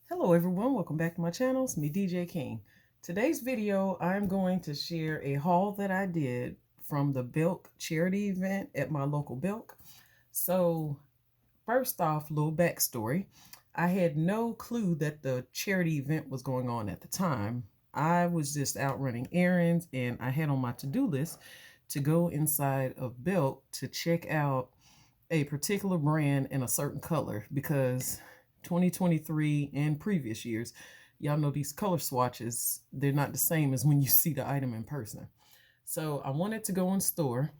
Hello everyone, welcome back to my channel. It's me, DJ King. Today's video, I'm going to share a haul that I did from the Belk charity event at my local Belk. So first off, little backstory. I had no clue that the charity event was going on at the time. I was just out running errands and I had on my to-do list to go inside of Belk to check out a particular brand in a certain color because 2023 and previous years, y'all know these color swatches, they're not the same as when you see the item in person. So I wanted to go in store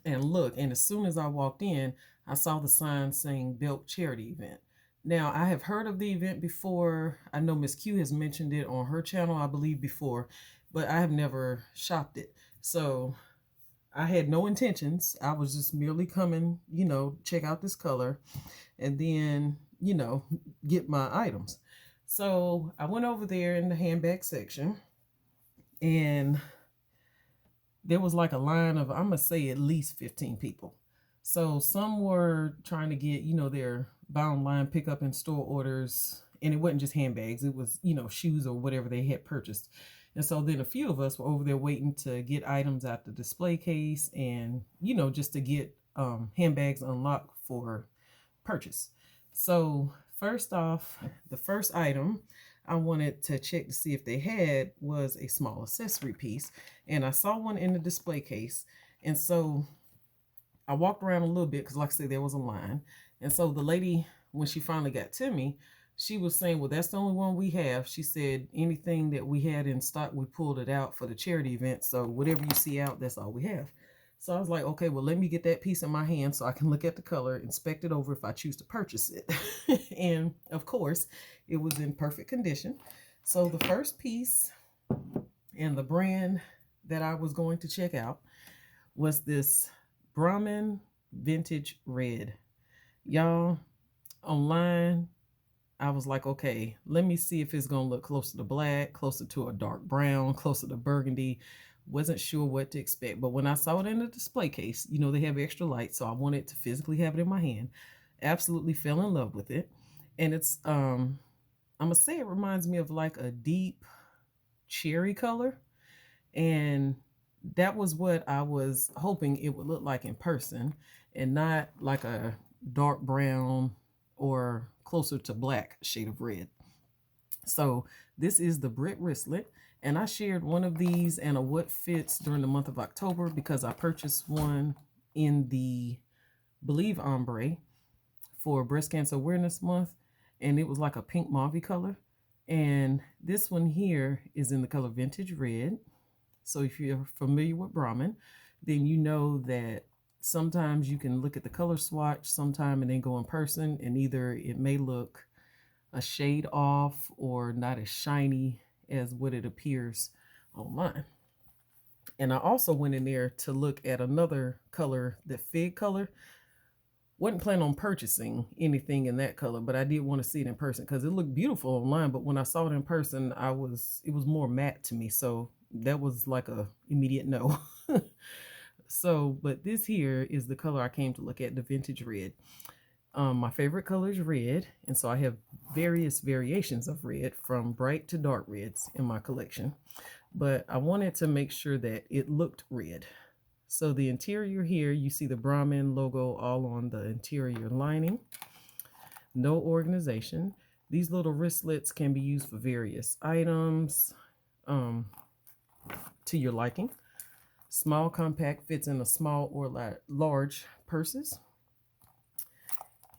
and look, and as soon as I walked in, I saw the sign saying Belk charity event. Now, I have heard of the event before. I know Miss Q has mentioned it on her channel, I believe, before, but I have never shopped it. So I had no intentions. I was just merely coming, check out this color and then, get my items. So I went over there in the handbag section and there was like a line of, I'm going to say at least 15 people. So some were trying to get, their buy online, pick up in store orders. And it wasn't just handbags, it was, shoes or whatever they had purchased. And so then a few of us were over there waiting to get items out the display case and, just to get handbags unlocked for purchase. So first off, the first item I wanted to check to see if they had was a small accessory piece. And I saw one in the display case. And so I walked around a little bit because like I said, there was a line. And so the lady, when she finally got to me, she was saying, well, that's the only one we have. She said anything that we had in stock, we pulled it out for the charity event. So whatever you see out, that's all we have. So I was like, okay, well, let me get that piece in my hand so I can look at the color, inspect it over if I choose to purchase it. And of course, it was in perfect condition. So the first piece and the brand that I was going to check out was this Brahmin Vintage Red. Y'all, online, I was like, okay, let me see if it's going to look closer to black, closer to a dark brown, closer to burgundy. Wasn't sure what to expect. But when I saw it in the display case, they have extra light, so I wanted to physically have it in my hand. Absolutely fell in love with it. And it's, I'm going to say it reminds me of like a deep cherry color. And that was what I was hoping it would look like in person and not like a dark brown or closer to black shade of red. So this is the Brit wristlet, and I shared one of these and a what fits during the month of October because I purchased one in the Believe ombre for Breast Cancer Awareness Month, and it was like a pink mauve color. And this one here is in the color Vintage Red. So if you're familiar with Brahmin, then you know that sometimes you can look at the color swatch sometime and then go in person, and either it may look a shade off or not as shiny as what it appears online. And I also went in there to look at another color, the fig color. Wasn't planning on purchasing anything in that color, but I did want to see it in person because it looked beautiful online. But when I saw it in person, it was more matte to me. So that was like a immediate no. So, but this here is the color I came to look at, the Vintage Red. My favorite color is red, and so I have various variations of red from bright to dark reds in my collection. But I wanted to make sure that it looked red. So the interior here, you see the Brahmin logo all on the interior lining. No organization. These little wristlets can be used for various items to your liking. Small, compact, fits in a small or large purses.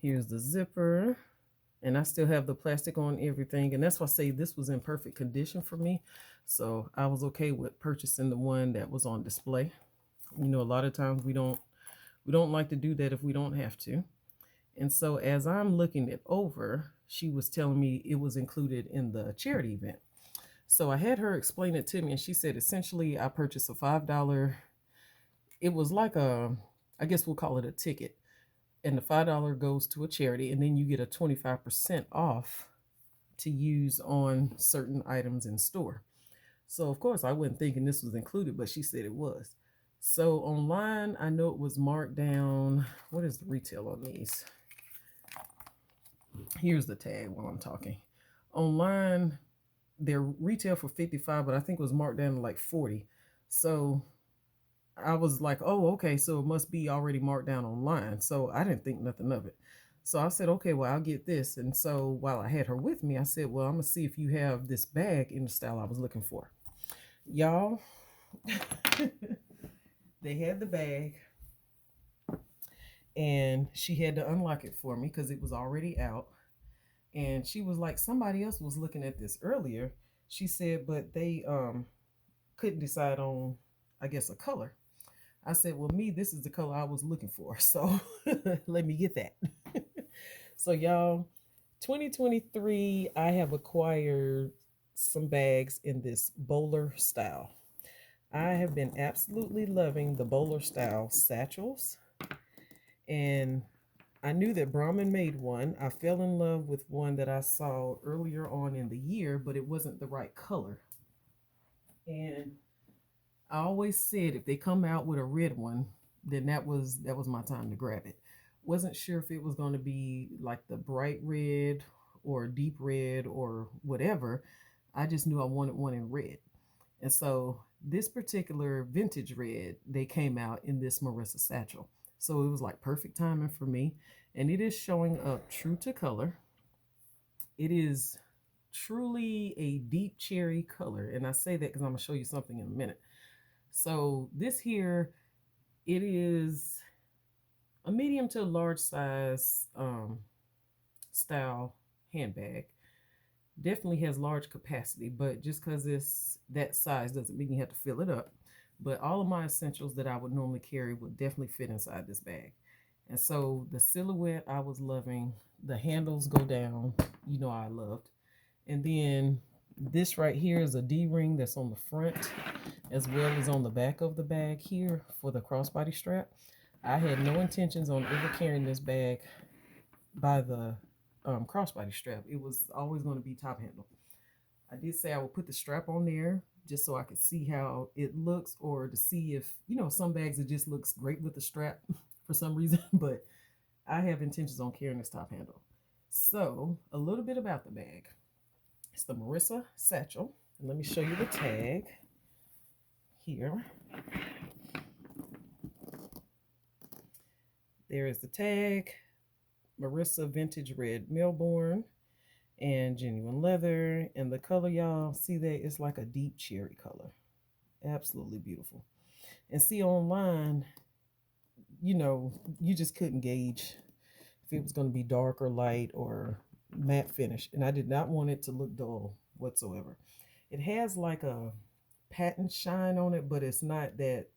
Here's the zipper, and I still have the plastic on everything, and that's why I say this was in perfect condition for me. So I was okay with purchasing the one that was on display. A lot of times we don't like to do that if we don't have to. And so as I'm looking it over, she was telling me it was included in the charity event. So I had her explain it to me, and she said essentially I purchased a $5. It was like I guess we'll call it a ticket. And the $5 goes to a charity, and then you get a 25% off to use on certain items in store. So of course I wasn't thinking this was included, but she said it was. So online, I know it was marked down. What is the retail on these? Here's the tag while I'm talking. Online, they're retail for 55, but I think it was marked down to like 40. So I was like, oh, okay, so it must be already marked down online. So I didn't think nothing of it. So I said, okay, well, I'll get this. And so while I had her with me, I said, well, I'm going to see if you have this bag in the style I was looking for. Y'all, they had the bag, and she had to unlock it for me because it was already out. And she was like, somebody else was looking at this earlier. She said, but they couldn't decide on, I guess, a color. I said, well, me, this is the color I was looking for. So let me get that. So, y'all, 2023, I have acquired some bags in this bowler style. I have been absolutely loving the bowler style satchels. And I knew that Brahman made one. I fell in love with one that I saw earlier on in the year, but it wasn't the right color. And I always said if they come out with a red one, then that was my time to grab it. Wasn't sure if it was going to be like the bright red or deep red or whatever. I just knew I wanted one in red. And so this particular vintage red, they came out in this Marissa satchel. So it was like perfect timing for me. And it is showing up true to color. It is truly a deep cherry color. And I say that because I'm going to show you something in a minute. So this here, it is a medium to large size style handbag. Definitely has large capacity, but just because it's that size doesn't mean you have to fill it up. But all of my essentials that I would normally carry would definitely fit inside this bag. And so the silhouette I was loving, the handles go down, you know I loved. And then this right here is a D-ring that's on the front as well as on the back of the bag here for the crossbody strap. I had no intentions on ever carrying this bag by the crossbody strap. It was always going to be top handle. I did say I would put the strap on there just so I could see how it looks, or to see if, some bags it just looks great with the strap for some reason, but I have intentions on carrying this top handle. So a little bit about the bag. It's the Marissa satchel. And let me show you the tag here. There is the tag, Marissa Vintage Red Melbourne, and genuine leather. And the color, y'all, see that it's like a deep cherry color. Absolutely beautiful. And see online, you just couldn't gauge if it was going to be dark or light or matte finish. And I did not want it to look dull whatsoever. It has like a patent shine on it, but it's not that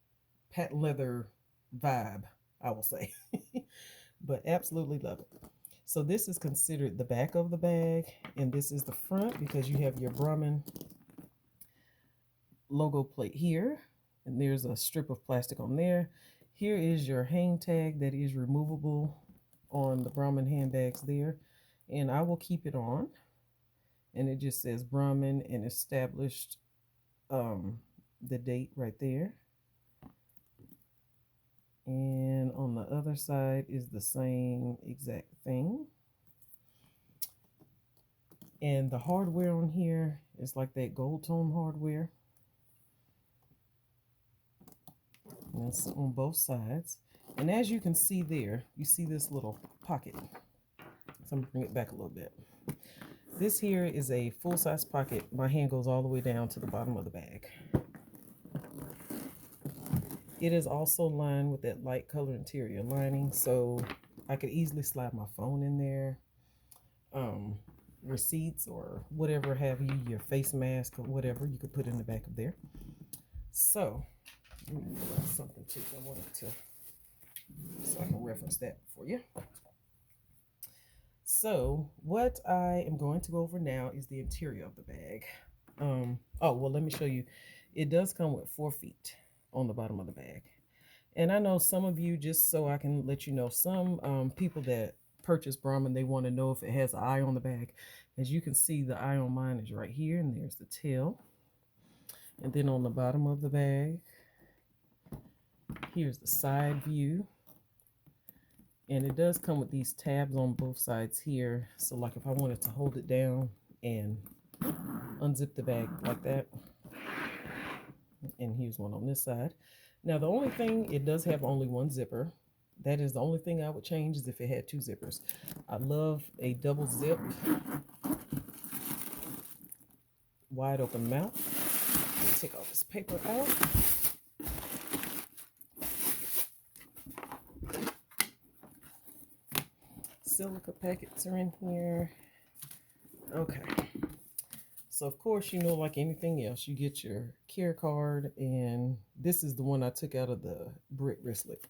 patent leather vibe, I will say. But absolutely love it. So this is considered the back of the bag, and this is the front because you have your Brahman logo plate here, and there's a strip of plastic on there. Here is your hang tag that is removable on the Brahman handbags there, and I will keep it on, and it just says Brahman and established the date right there. And on the other side is the same exact thing. And the hardware on here is like that gold tone hardware. And it's on both sides. And as you can see there, you see this little pocket. So I'm gonna bring it back a little bit. This here is a full-size pocket. My hand goes all the way down to the bottom of the bag. It is also lined with that light color interior lining, so I could easily slide my phone in there, receipts or whatever have you, your face mask or whatever, you could put in the back of there. So, let me move something too. I wanted to, so I can reference that for you. So, what I am going to go over now is the interior of the bag. Oh, well, let me show you. It does come with 4 feet on the bottom of the bag. And I know some of you, just so I can let you know, some people that purchase Brahman, they want to know if it has an eye on the bag. As you can see, the eye on mine is right here, and there's the tail. And then on the bottom of the bag, here's the side view. And it does come with these tabs on both sides here. So like if I wanted to hold it down, and unzip the bag like that. And here's one on this side. Now the only thing, it does have only one zipper. That is the only thing I would change, is if it had two zippers. I love a double zip, wide open mouth. Let me take all this paper out. Silica packets are in here. Okay. So of course, you know, like anything else, you get your care card, and this is the one I took out of the Brit wristlet.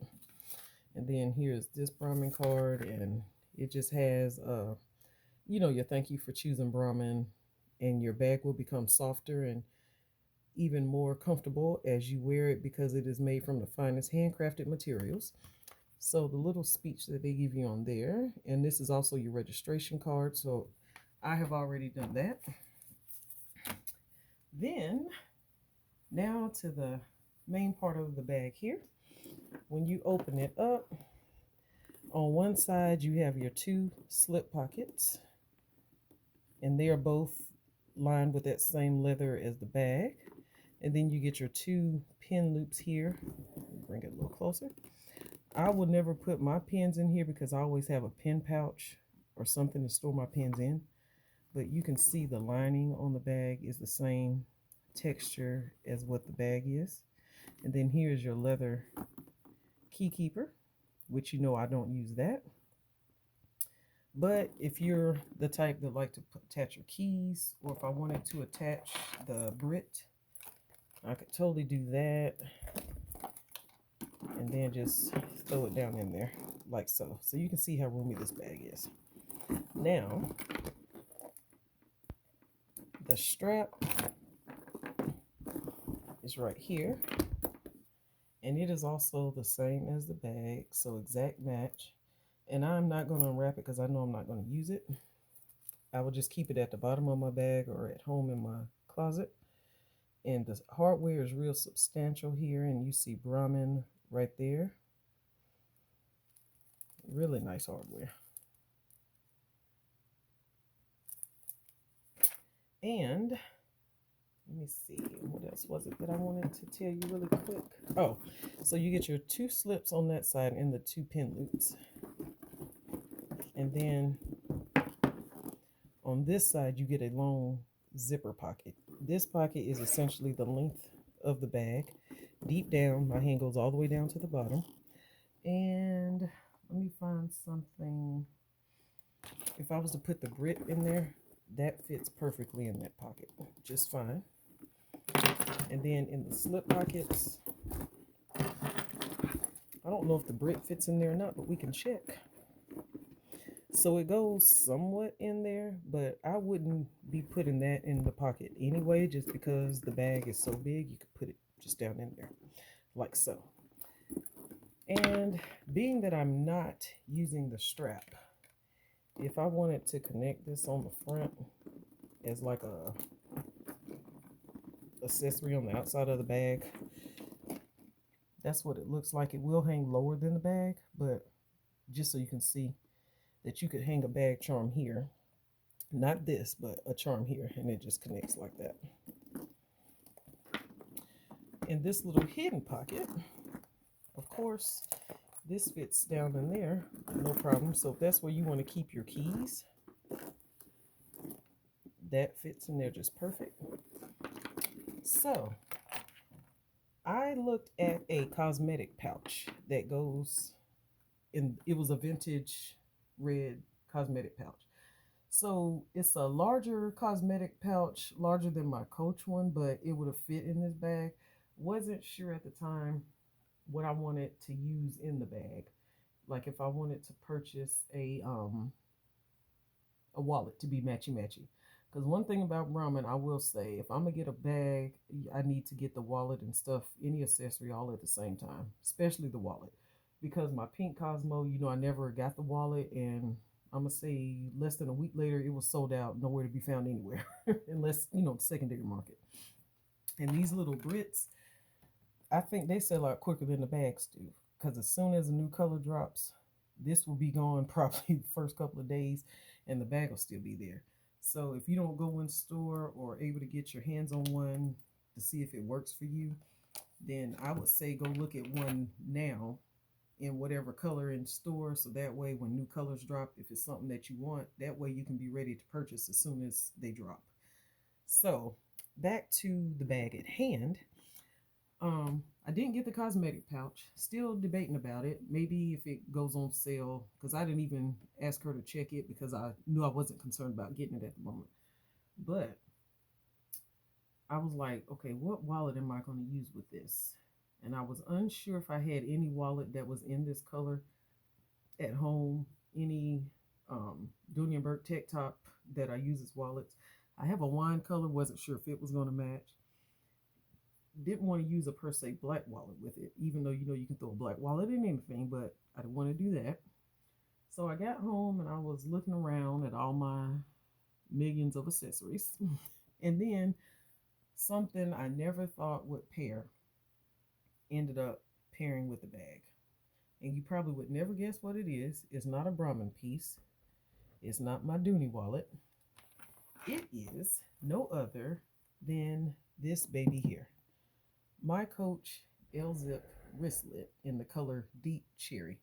And then here's this Brahmin card, and it just has, you know, your thank you for choosing Brahmin, and your bag will become softer and even more comfortable as you wear it because it is made from the finest handcrafted materials. So the little speech that they give you on there, and this is also your registration card. So I have already done that. Then now to the main part of the bag here. When you open it up, on one side you have your two slip pockets, and they are both lined with that same leather as the bag. And then you get your two pin loops here. Bring it a little closer. I would never put my pins in here because I always have a pin pouch or something to store my pins in. But you can see the lining on the bag is the same texture as what the bag is. And then here's your leather key keeper, which you know I don't use that. But if you're the type that like to attach your keys, or if I wanted to attach the Brit, I could totally do that. And then just throw it down in there like so. So you can see how roomy this bag is. Now, the strap is right here. And it is also the same as the bag, so exact match. And I'm not going to unwrap it because I know I'm not going to use it. I will just keep it at the bottom of my bag or at home in my closet. And the hardware is real substantial here, and you see Brahmin right there. Really nice hardware. And let me see, what else was it that I wanted to tell you really quick? Oh, so you get your two slips on that side and the two pin loops. And then on this side, you get a long zipper pocket. This pocket is essentially the length of the bag. Deep down, my hand goes all the way down to the bottom. And let me find something. If I was to put the Brit in there, that fits perfectly in that pocket, just fine. And then in the slip pockets, I don't know if the Brit fits in there or not, but we can check. So it goes somewhat in there, but I wouldn't be putting that in the pocket anyway, just because the bag is so big, you could put it just down in there, like so. And being that I'm not using the strap, if I wanted to connect this on the front as like a accessory on the outside of the bag, that's what it looks like. It will hang lower than the bag, but just so you can see that you could hang a bag charm here. Not this, but a charm here, and it just connects like that. In this little hidden pocket, of course, this fits down in there, no problem. So if that's where you want to keep your keys, that fits in there just perfect. So I looked at a cosmetic pouch that goes in, it was a vintage red cosmetic pouch. So it's a larger cosmetic pouch, larger than my Coach one, but it would have fit in this bag. Wasn't sure at the time what I wanted to use in the bag. Like if I wanted to purchase a wallet to be matchy-matchy. Because one thing about Brahmin, I will say, if I'm going to get a bag, I need to get the wallet and stuff, any accessory, all at the same time, especially the wallet. Because my pink Cosmo, you know, I never got the wallet, and I'm going to say less than a week later, it was sold out, nowhere to be found anywhere, unless, you know, the secondary market. And these little Brits, I think they sell out quicker than the bags do. Because as soon as a new color drops, this will be gone probably the first couple of days, and the bag will still be there. So if you don't go in store or able to get your hands on one to see if it works for you, then I would say go look at one now in whatever color in store. So that way, when new colors drop, if it's something that you want, that way you can be ready to purchase as soon as they drop. So back to the bag at hand. I didn't get the cosmetic pouch. Still debating about it. Maybe if it goes on sale, because I didn't even ask her to check it because I knew I wasn't concerned about getting it at the moment. But I was like, okay, what wallet am I going to use with this? And I was unsure if I had any wallet that was in this color at home, any Dooney& Burke Tech Top that I use as wallets. I have a wine color, wasn't sure if it was going to match. Didn't want to use a per se black wallet with it, even though you can throw a black wallet in anything, but I didn't want to do that. So I got home and I was looking around at all my millions of accessories. And then something I never thought would pair ended up pairing with the bag. And you probably would never guess what it is. It's not a Brahmin piece. It's not my Dooney wallet. It is no other than this baby here. My Coach L-Zip wristlet in the color Deep Cherry.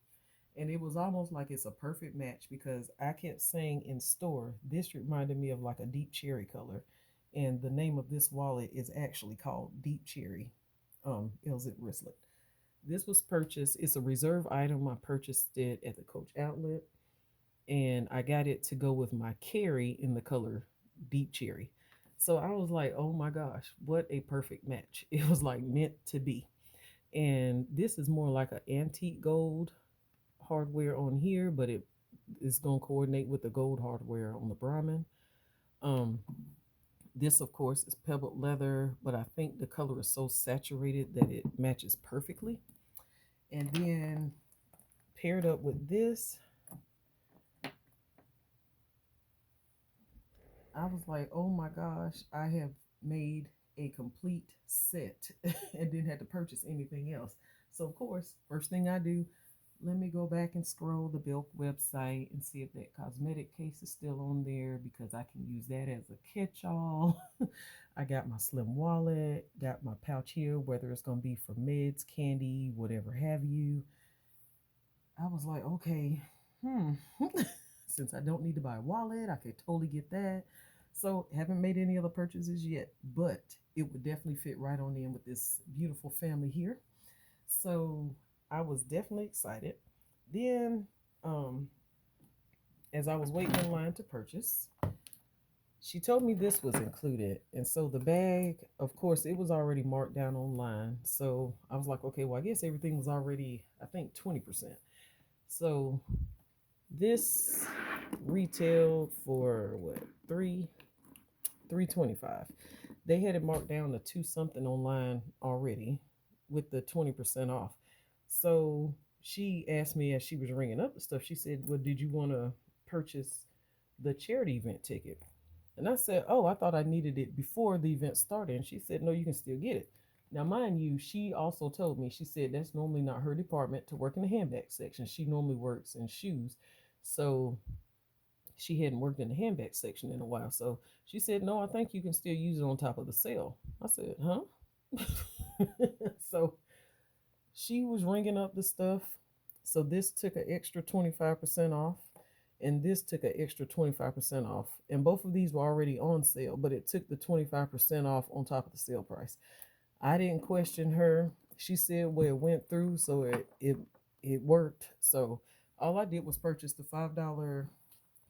And it was almost like it's a perfect match because I kept saying in store, this reminded me of like a deep cherry color. And the name of this wallet is actually called Deep Cherry L-Zip wristlet. This was purchased, it's a reserve item. I purchased it at the Coach outlet and I got it to go with my carry in the color Deep Cherry. So I was like, oh my gosh, what a perfect match. It was like meant to be. And this is more like an antique gold hardware on here, but it is going to coordinate with the gold hardware on the Brahmin. Um, this, of course, is pebbled leather, but I think the color is so saturated that it matches perfectly. And then paired up with this, I was like, oh my gosh, I have made a complete set and didn't have to purchase anything else. So, of course, first thing I do, let me go back and scroll the Belk website and see if that cosmetic case is still on there because I can use that as a catch-all. I got my slim wallet, got my pouch here, whether it's going to be for meds, candy, whatever have you. I was like, okay, since I don't need to buy a wallet, I could totally get that. So haven't made any other purchases yet, but it would definitely fit right on in with this beautiful family here. So I was definitely excited. Then, as I was waiting in line to purchase, she told me this was included. And so the bag, of course, it was already marked down online. So I was like, okay, well, I guess everything was already, I think, 20%. So this retailed for what, 325. They had it marked down to 2 something online already with the 20% off. So she asked me as she was ringing up the stuff, she said, well, did you want to purchase the charity event ticket? And I said, oh, I thought I needed it before the event started. And she said, no, you can still get it. Now, mind you, she also told me, she said that's normally not her department to work in the handbag section. She normally works in shoes. So she hadn't worked in the handbag section in a while. So she said, no, I think you can still use it on top of the sale. I said, huh? So she was ringing up the stuff. So this took an extra 25% off, and this took an extra 25% off. And both of these were already on sale, but it took the 25% off on top of the sale price. I didn't question her. She said, well, it went through, so it worked. So all I did was purchase the $5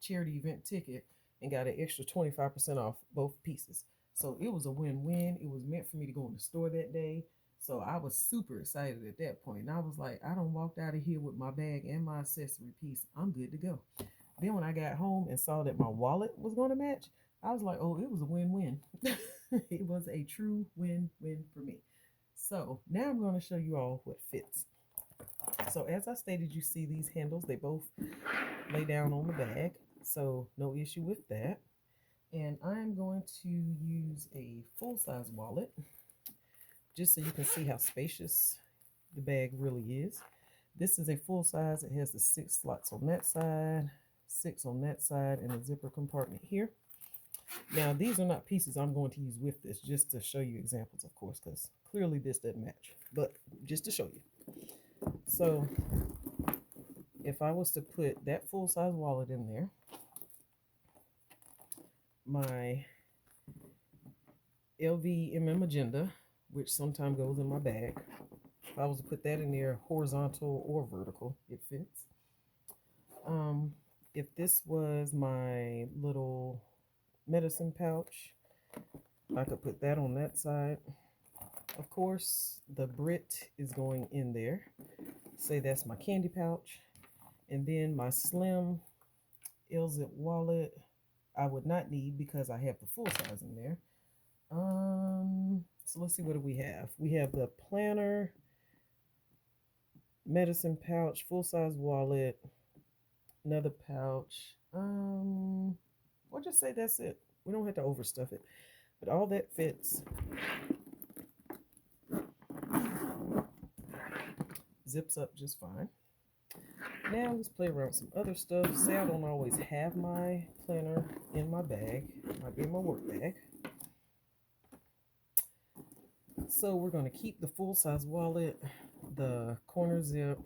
charity event ticket and got an extra 25% off both pieces. So it was a win-win. It was meant for me to go in the store that day. So I was super excited at that point. And I was like, I done walked out of here with my bag and my accessory piece. I'm good to go. Then when I got home and saw that my wallet was going to match, I was like, oh, it was a win-win. It was a true win-win for me. So now I'm going to show you all what fits. So as I stated, you see these handles, they both lay down on the bag. So no issue with that. And I'm going to use a full-size wallet just so you can see how spacious the bag really is. This is a full size. It has the 6 slots on that side, 6 on that side, and a zipper compartment here. Now, these are not pieces I'm going to use with this, just to show you examples, of course, because clearly this doesn't match, but just to show you. So if I was to put that full-size wallet in there, my LV agenda, which sometimes goes in my bag, if I was to put that in there horizontal or vertical, it fits. If this was my little medicine pouch, I could put that on that side. Of course, the Brit is going in there. Say that's my candy pouch. And then my slim L-zip wallet, I would not need because I have the full size in there. So let's see, what do we have? We have the planner, medicine pouch, full size wallet, another pouch. We'll just say that's it. We don't have to overstuff it, but all that fits. Zips up just fine. Now let's play around with some other stuff. Say I don't always have my planner in my bag. It might be in my work bag. So we're going to keep the full-size wallet, the corner zip,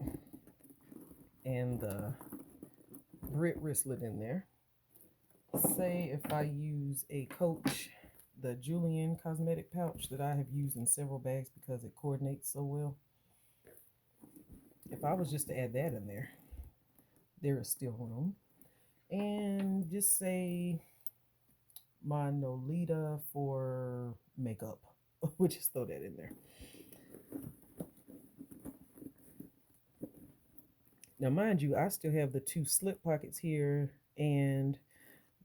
and the Brit wristlet in there. Say if I use a Coach, the Julian cosmetic pouch that I have used in several bags because it coordinates so well. If I was just to add that in there, there is still room. And just say my Nolita for makeup. We'll just throw that in there. Now, mind you, I still have the two slip pockets here and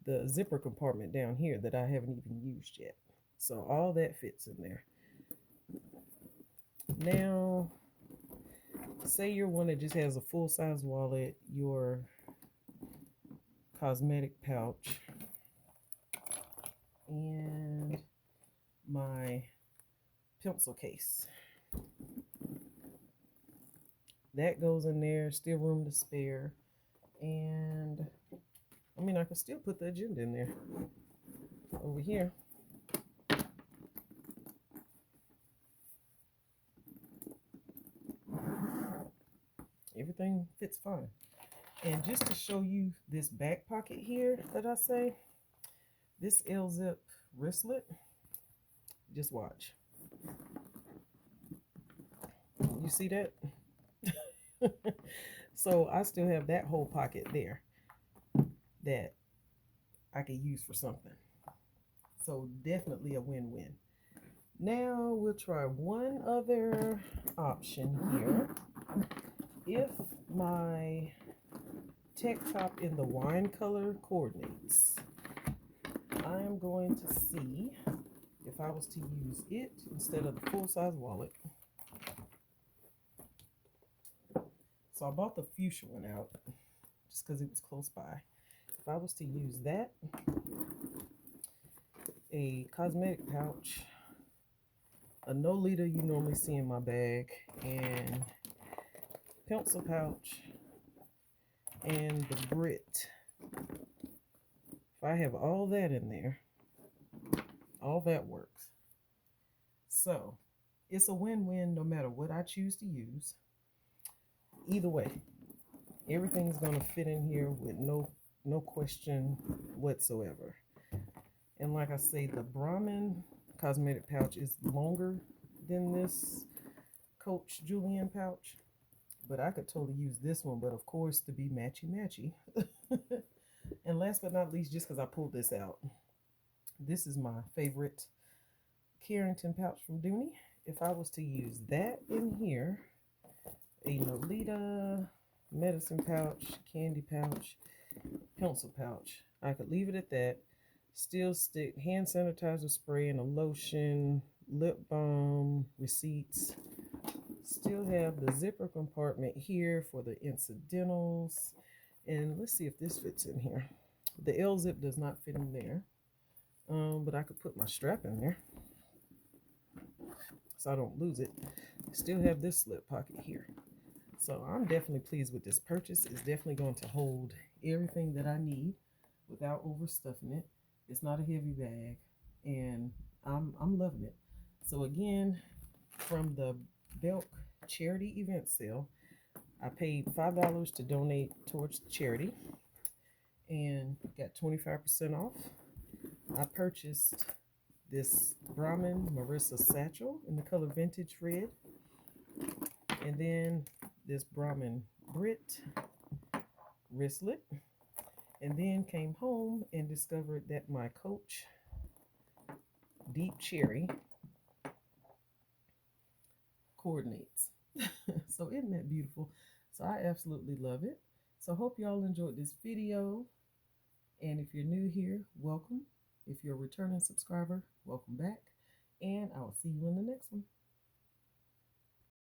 the zipper compartment down here that I haven't even used yet. So all that fits in there. Now, say you're one that just has a full-size wallet, your cosmetic pouch, and my pencil case. That goes in there, still room to spare. And I mean, I could still put the agenda in there over here. Everything fits fine. And just to show you this back pocket here that I say, this L-zip wristlet, just watch. You see that? So I still have that whole pocket there that I could use for something. So definitely a win-win. Now we'll try one other option here. If my tech top in the wine color coordinates, I am going to see if I was to use it instead of the full-size wallet. So I bought the fuchsia one out just because it was close by. If I was to use that, a cosmetic pouch, a Nolita you normally see in my bag, and pencil pouch, and the Brit. If I have all that in there, all that works. So it's a win-win no matter what I choose to use. Either way, everything's going to fit in here with no question whatsoever. And like I say, the Brahmin cosmetic pouch is longer than this Coach Julian pouch, but I could totally use this one, but of course to be matchy-matchy. And last but not least, just because I pulled this out, this is my favorite Carrington pouch from Dooney. If I was to use that in here, a Nolita medicine pouch, candy pouch, pencil pouch, I could leave it at that. Still stick hand sanitizer spray and a lotion, lip balm, receipts. Still have the zipper compartment here for the incidentals. And let's see if this fits in here. The L-zip does not fit in there, but I could put my strap in there so I don't lose it. Still have this slip pocket here. So I'm definitely pleased with this purchase. It's definitely going to hold everything that I need without overstuffing it. It's not a heavy bag, and I'm loving it. So again, from the Belk charity event sale, I paid $5 to donate towards charity and got 25% off. I purchased this Brahmin Marissa satchel in the color vintage red, and then this Brahmin Brit wristlet, and then came home and discovered that my Coach Deep Cherry coordinates. So isn't that beautiful? So I absolutely love it. So hope y'all enjoyed this video. And if you're new here, welcome. If you're a returning subscriber, welcome back. And I will see you in the next one.